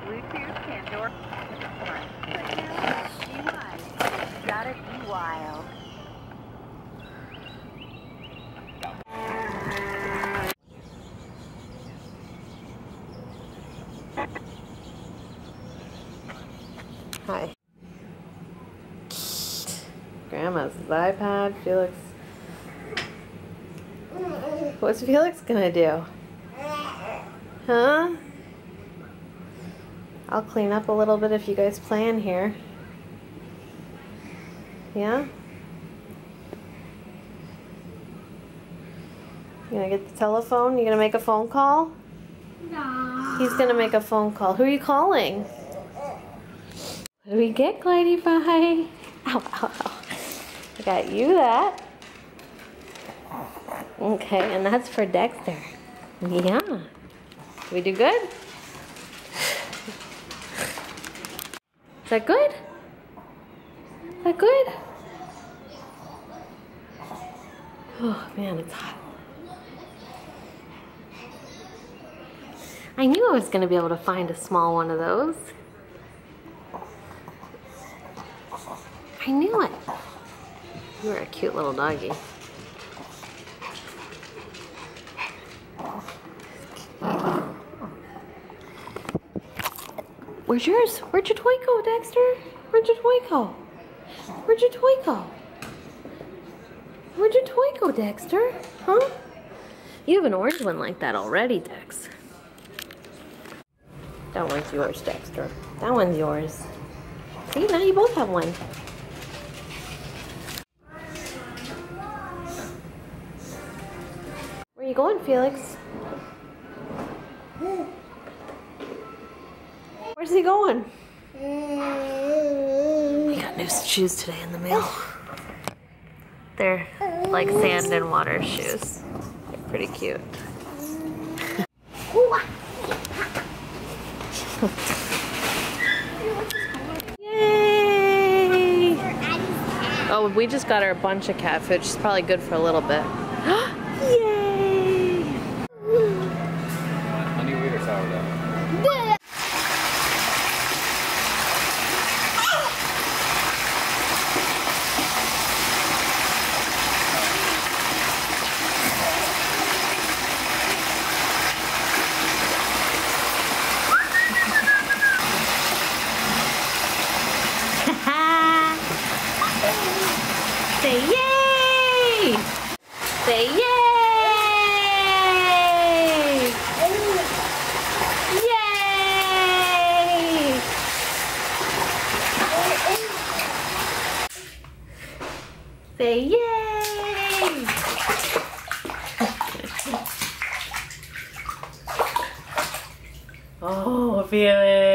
Bluetooth Pandora. Be wise. Gotta be wild. Hi. Grandma's iPad. Felix. What's Felix gonna do? Huh? I'll clean up a little bit if you guys play in here. Yeah? You gonna get the telephone? You gonna make a phone call? No. He's gonna make a phone call. Who are you calling? What do we get, Glidey Pie? Ow, ow, ow. I got you that. Okay, and that's for Dexter. Yeah. Did we do good? Is that good? Is that good? Oh man, it's hot. I knew I was going to be able to find a small one of those. I knew it. You were a cute little doggy. Where's yours? Where'd your toy go, Dexter? Where'd your toy go? Where'd your toy go? Where'd your toy go, Dexter? Huh? You have an orange one like that already, Dex. That one's yours, Dexter. That one's yours. See, now you both have one. Where you going, Felix? Where's he going? He got new shoes today in the mail. They're like sand and water shoes. They're pretty cute. Yay! Oh, we just got her a bunch of cat food. She's probably good for a little bit. Yay! Honey wheat or sourdough? Say yay! Say yay! Yay! Say yay! Oh, Felix!